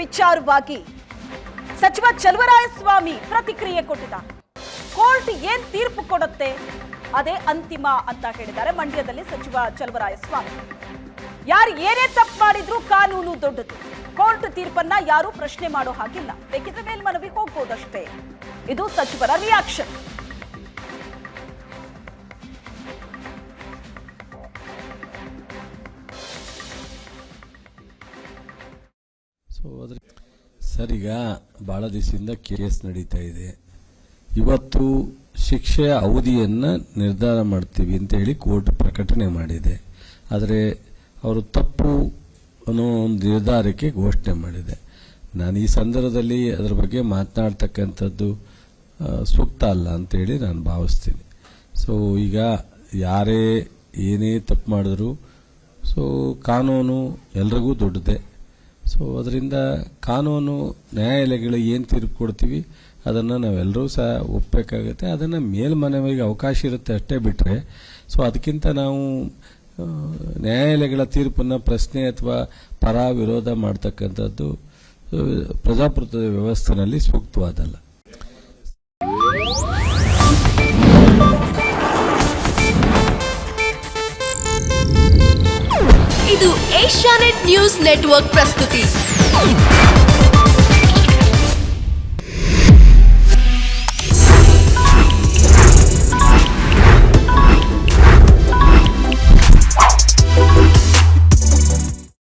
ವಿಚಾರವಾಗಿ ಸಚಿವ ಚಲುವರಾಯಸ್ವಾಮಿ ಪ್ರತಿಕ್ರಿಯೆ ಕೊಟ್ಟಿದ್ದಾರೆ. ಕೋರ್ಟ್ ಏನ್ ತೀರ್ಪು ಕೊಡುತ್ತೆ ಅದೇ ಅಂತಿಮ ಅಂತ ಹೇಳಿದ್ದಾರೆ. ಮಂಡ್ಯದಲ್ಲಿ ಸಚಿವ ಚಲುವರಾಯಸ್ವಾಮಿ ಯಾರು ಏನೇ ತಪ್ಪು ಮಾಡಿದ್ರು ಕಾನೂನು ದೊಡ್ಡದು, ಕೋರ್ಟ್ ತೀರ್ಪನ್ನ ಯಾರು ಪ್ರಶ್ನೆ ಮಾಡೋ ಹಾಗಿಲ್ಲ, ಬೇಕಿದ್ರೆ ಮೇಲ್ಮನವಿ ಹೋಗ್ಬೋದಷ್ಟೇ. ಇದು ಸಚಿವರ ರಿಯಾಕ್ಷನ್. ಸರ್, ಈಗ ಬಹಳ ದಿವಸದಿಂದ ಕೇಸ್ ನಡೀತಾ ಇದೆ. ಇವತ್ತು ಶಿಕ್ಷೆಯ ಅವಧಿಯನ್ನು ನಿರ್ಧಾರ ಮಾಡ್ತೀವಿ ಅಂತ ಹೇಳಿ ಕೋರ್ಟ್ ಪ್ರಕಟಣೆ ಮಾಡಿದೆ. ಆದರೆ ಅವರು ತಪ್ಪು ಅನ್ನೋ ಒಂದು ನಿರ್ಧಾರಕ್ಕೆ ಘೋಷಣೆ ಮಾಡಿದೆ. ನಾನು ಈ ಸಂದರ್ಭದಲ್ಲಿ ಅದರ ಬಗ್ಗೆ ಮಾತನಾಡ್ತಕ್ಕಂಥದ್ದು ಸೂಕ್ತ ಅಲ್ಲ ಅಂತೇಳಿ ನಾನು ಭಾವಿಸ್ತೀನಿ. ಸೊ ಈಗ ಯಾರೇ ಏನೇ ತಪ್ಪು ಮಾಡಿದ್ರು ಕಾನೂನು ಎಲ್ರಿಗೂ ದೊಡ್ಡದೆ. ಸೊ ಅದರಿಂದ ಕಾನೂನು ನ್ಯಾಯಾಲಯಗಳು ಏನು ತೀರ್ಪು ಕೊಡ್ತೀವಿ ಅದನ್ನು ನಾವೆಲ್ಲರೂ ಸಹ ಒಪ್ಪಬೇಕಾಗುತ್ತೆ. ಅದನ್ನು ಮೇಲ್ಮನವಿಗೆ ಅವಕಾಶ ಇರುತ್ತೆ ಅಷ್ಟೇ ಬಿಟ್ಟರೆ ಅದಕ್ಕಿಂತ ನಾವು ನ್ಯಾಯಾಲಯಗಳ ತೀರ್ಪನ್ನು ಪ್ರಶ್ನೆ ಅಥವಾ ಪರ ವಿರೋಧ ಮಾಡ್ತಕ್ಕಂಥದ್ದು ಪ್ರಜಾಪ್ರಭುತ್ವದ ವ್ಯವಸ್ಥೆಯಲ್ಲಿ ಸೂಕ್ತವಾದಲ್ಲ. ಇದು ಏಷ್ಯಾನೆಟ್ ನ್ಯೂಸ್ ನೆಟ್ವರ್ಕ್ ಪ್ರಸ್ತುತಿ.